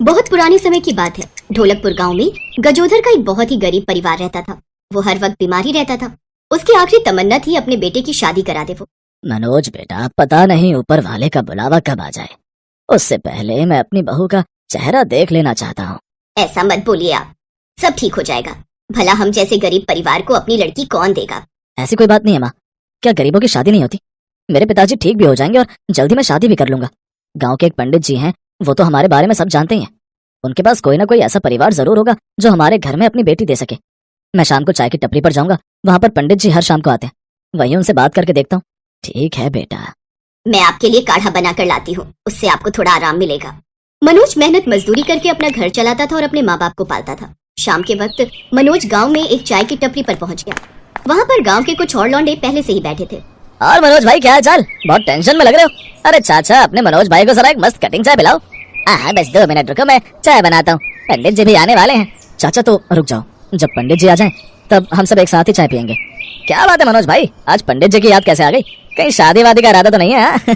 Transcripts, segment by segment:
बहुत पुराने समय की बात है। ढोलकपुर गांव में गजोधर का एक बहुत ही गरीब परिवार रहता था। वो हर वक्त बीमार ही रहता था। उसकी आखिरी तमन्ना थी अपने बेटे की शादी करा दे वो। मनोज बेटा, पता नहीं ऊपर वाले का बुलावा कब आ जाए, उससे पहले मैं अपनी बहू का चेहरा देख लेना चाहता हूँ। ऐसा मत बोलिए आप, सब ठीक हो जाएगा। भला हम जैसे गरीब परिवार को अपनी लड़की कौन देगा। ऐसी कोई बात नहीं है माँ, क्या गरीबों की शादी नहीं होती? मेरे पिताजी ठीक भी हो जाएंगे और जल्दी मैं शादी भी कर लूंगा। गांव के एक पंडित जी हैं, वो तो हमारे बारे में सब जानते ही हैं। उनके पास कोई ना कोई ऐसा परिवार जरूर होगा जो हमारे घर में अपनी बेटी दे सके। मैं शाम को चाय की टपरी पर जाऊंगा, वहां पर पंडित जी हर शाम को आते हैं, वहीं उनसे बात करके देखता हूँ। ठीक है बेटा। मैं आपके लिए काढ़ा बनाकर लाती हूँ, उससे आपको थोड़ा आराम मिलेगा। मनोज मेहनत मजदूरी करके अपना घर चलाता था और अपने माँ बाप को पालता था। शाम के वक्त मनोज गांव में एक चाय की टपरी पर पहुंच गया। वहाँ पर गांव के कुछ और लौंडे पहले से ही बैठे थे। और मनोज भाई, क्या हाल चाल? बहुत टेंशन में लग रहे हो। अरे चाचा, अपने मनोज भाई को जरा एक मस्त कटिंग चाय पिलाओ। हाँ बस 2 मिनट रुको, मैं चाय बनाता हूँ, पंडित जी भी आने वाले हैं। चाचा तो रुक जाओ, जब पंडित जी आ जाएं तब हम सब एक साथ ही चाय पियेंगे। क्या बात है मनोज भाई, आज पंडित जी की याद कैसे आ गई? कहीं शादी वादी का इरादा तो नहीं है?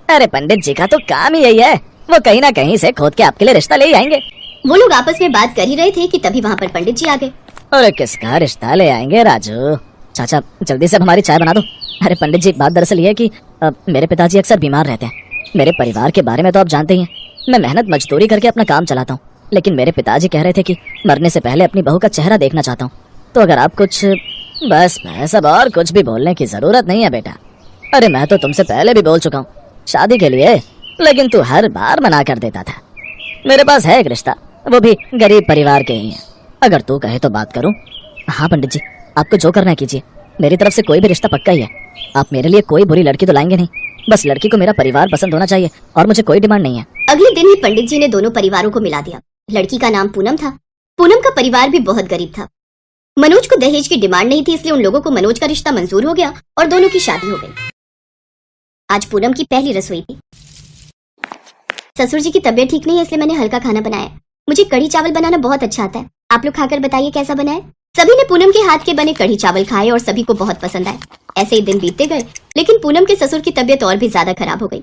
अरे पंडित जी का तो काम ही यही है, वो कहीं ना कहीं से खोद के आपके लिए रिश्ता ले ही आएंगे। वो लोग आपस में बात कर ही रहे थे कि तभी वहाँ पर पंडित जी आ गए। अरे किसका रिश्ता ले आएंगे राजू? चाचा जल्दी से अब हमारी चाय बना दो। अरे पंडित जी, बात दरअसल ये है कि मेरे पिताजी अक्सर बीमार रहते हैं। मेरे परिवार के बारे में तो आप जानते ही हैं, मैं मेहनत मजदूरी करके अपना काम चलाता हूँ, लेकिन मेरे पिताजी कह रहे थे कि मरने से पहले अपनी बहू का चेहरा देखना चाहता हूँ। तो अगर आप कुछ, बस मैं सब और कुछ भी बोलने की जरूरत नहीं है बेटा। अरे मैं तो तुमसे पहले भी बोल चुका हूँ शादी के लिए, लेकिन तू हर बार मना कर देता था। मेरे पास है एक रिश्ता, वो भी गरीब परिवार के ही है। अगर तू कहे तो बात करूं। हाँ पंडित जी, आपको जो करना है कीजिए, मेरी तरफ से कोई भी रिश्ता पक्का ही है। आप मेरे लिए कोई बुरी लड़की तो लाएंगे नहीं, बस लड़की को मेरा परिवार पसंद होना चाहिए और मुझे कोई डिमांड नहीं है। अगले दिन ही पंडित जी ने दोनों परिवारों को मिला दिया। लड़की का नाम पूनम था। पूनम का परिवार भी बहुत गरीब था। मनोज को दहेज की डिमांड नहीं थी, इसलिए उन लोगों को मनोज का रिश्ता मंजूर हो गया और दोनों की शादी हो गई। आज पूनम की पहली रसोई थी। ससुर जी की तबीयत ठीक नहीं है, इसलिए मैंने हल्का खाना बनाया। मुझे कढ़ी चावल बनाना बहुत अच्छा आता है। आप लोग खाकर बताइए कैसा बना है। सभी ने पूनम के हाथ के बने कढ़ी चावल खाए और सभी को बहुत पसंद आए। ऐसे ही दिन बीतते गए, लेकिन पूनम के ससुर की तबीयत और भी ज्यादा खराब हो गई।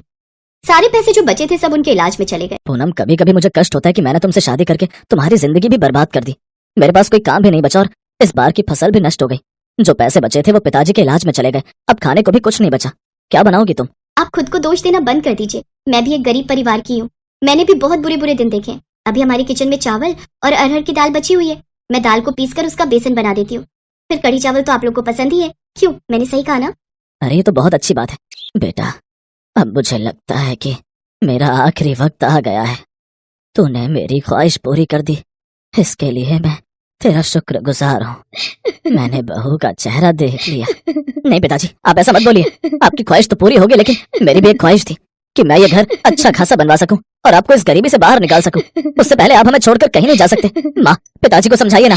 सारे पैसे जो बचे थे सब उनके इलाज में चले गए। पूनम, कभी कभी मुझे कष्ट होता है कि मैंने तुमसे शादी करके तुम्हारी जिंदगी भी बर्बाद कर दी। मेरे पास कोई काम भी नहीं बचा और इस बार की फसल भी नष्ट हो गई। जो पैसे बचे थे वो पिताजी के इलाज में चले गए। अब खाने को भी कुछ नहीं बचा। क्या बनाओगी तुम? आप खुद को दोष देना बंद कर दीजिए। मैं भी एक गरीब परिवार की हूँ। मैंने भी बहुत बुरे बुरे दिन देखे हैं। अभी हमारी किचन में चावल और अरहर की दाल बची हुई है। मैं दाल को पीसकर उसका बेसन बना देती हूँ। फिर कढ़ी चावल तो आप लोग को पसंद ही है। क्यों, मैंने सही कहा ना? अरे ये तो बहुत अच्छी बात है बेटा। अब मुझे लगता है कि मेरा आखिरी वक्त आ गया है। तूने मेरी ख्वाहिश पूरी कर दी, इसके लिए मैं तेरा शुक्रगुजार हूँ। मैंने बहू का चेहरा देख लिया। नहीं पिताजी, आप ऐसा मत बोलिए। आपकी ख्वाहिश तो पूरी होगी, लेकिन मेरी भी एक ख्वाहिश थी कि मैं ये घर अच्छा खासा बनवा सकूं और आपको इस गरीबी से बाहर निकाल सकूं। उससे पहले आप हमें छोड़कर कहीं नहीं जा सकते। माँ, पिताजी को समझाइए ना।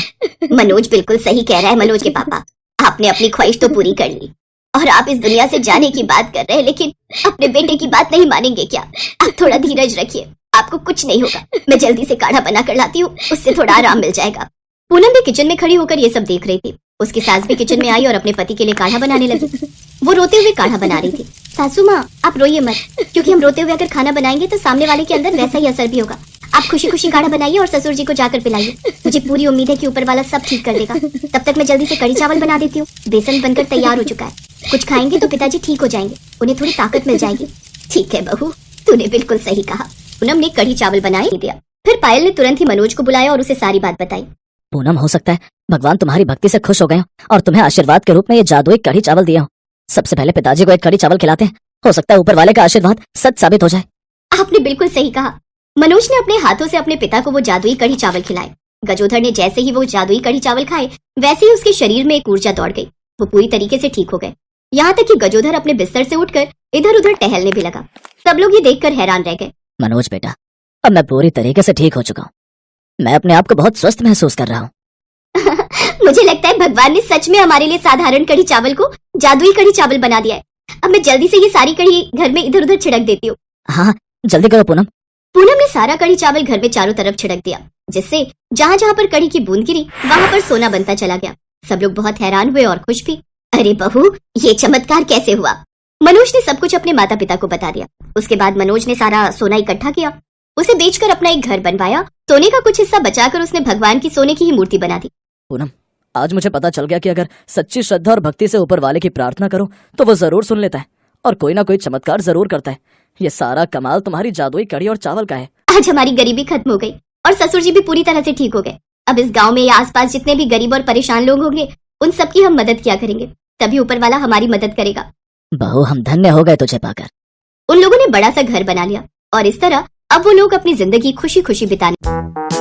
मनोज बिल्कुल सही कह रहा है। मनोज के पापा, आपने अपनी ख्वाहिश तो पूरी कर ली और आप इस दुनिया से जाने की बात कर रहे हैं, लेकिन अपने बेटे की बात नहीं मानेंगे क्या? आप थोड़ा धीरज रखिए, आपको कुछ नहीं होगा। मैं जल्दी से काढ़ा बना कर लाती हूँ, उससे थोड़ा आराम मिल जाएगा। पूनम भी किचन में खड़ी होकर ये सब देख रही थी। उसकी सास भी किचन में आई और अपने पति के लिए काढ़ा बनाने लगी। वो रोते हुए काढ़ा बना रही थी। सासू माँ, आप रोइए मत, क्योंकि हम रोते हुए अगर खाना बनाएंगे तो सामने वाले के अंदर वैसा ही असर भी होगा। आप खुशी खुशी काढ़ा बनाइए और ससुर जी को जाकर पिलाइए। मुझे पूरी उम्मीद है कि ऊपर वाला सब ठीक कर देगा। तब तक मैं जल्दी से कढ़ी चावल बना देती हूँ। बेसन बनकर तैयार हो चुका है। कुछ खाएंगे तो पिताजी ठीक हो जाएंगे, उन्हें थोड़ी ताकत मिल जाएगी। ठीक है बहू, तूने बिल्कुल सही कहा। पूनम ने कढ़ी चावल बनाए दिया। फिर पायल ने तुरंत ही मनोज को बुलाया और उसे सारी बात बताई। पूनम, हो सकता है भगवान तुम्हारी भक्ति से खुश हो गए हो और तुम्हें आशीर्वाद के रूप में ये जादुई कढ़ी चावल दिया हो। सबसे पहले पिताजी को एक कढ़ी चावल खिलाते हैं, हो सकता है ऊपर वाले का आशीर्वाद सच साबित हो जाए। आपने बिल्कुल सही कहा। मनोज ने अपने हाथों से अपने पिता को वो जादुई कढ़ी चावल खिलाए। गजोधर ने जैसे ही वो जादुई कढ़ी चावल खाए, वैसे ही उसके शरीर में एक ऊर्जा दौड़ गई। वो पूरी तरीके से ठीक हो गए। यहाँ तक कि गजोधर अपने बिस्तर से उठकर इधर उधर टहलने भी लगा। सब लोग ये देखकर हैरान रह गए। मनोज बेटा, अब मैं पूरी तरीके से ठीक हो चुका हूँ। मैं अपने आप को बहुत स्वस्थ महसूस कर रहा हूँ। मुझे लगता है भगवान ने सच में हमारे लिए साधारण कढ़ी चावल को जादुई कढ़ी चावल बना दिया है। अब मैं जल्दी से ये सारी कढ़ी घर में इधर उधर छिड़क देती हूँ। हाँ जल्दी करो पूनम। पूनम ने सारा कढ़ी चावल घर में चारों तरफ छिड़क दिया, जिससे जहाँ जहाँ पर कढ़ी की बूंद गिरी वहाँ पर सोना बनता चला गया। सब लोग बहुत हैरान हुए और खुश भी। अरे बहू, ये चमत्कार कैसे हुआ? मनोज ने सब कुछ अपने माता पिता को बता दिया। उसके बाद मनोज ने सारा सोना इकट्ठा किया। उसे बेचकर अपना एक घर बनवाया। सोने का कुछ हिस्सा बचाकर उसने भगवान की सोने की ही मूर्ति बना दी। पूनम, आज मुझे पता चल गया कि अगर सच्ची श्रद्धा और भक्ति से ऊपर वाले की प्रार्थना करो तो वो जरूर सुन लेता है और कोई ना कोई चमत्कार जरूर करता है। ये सारा कमाल तुम्हारी जादुई कढ़ी और चावल का है। आज हमारी गरीबी खत्म हो गई और ससुर जी भी पूरी तरह से ठीक हो गए। अब इस गांव में या आसपास जितने भी गरीब और परेशान लोग होंगे उन सबकी हम मदद किया करेंगे, तभी ऊपर वाला हमारी मदद करेगा। बहू, हम धन्य हो गए तुझे पाकर। उन लोगों ने बड़ा सा घर बना लिया और इस तरह अब वो लोग अपनी जिंदगी खुशी खुशी बिताने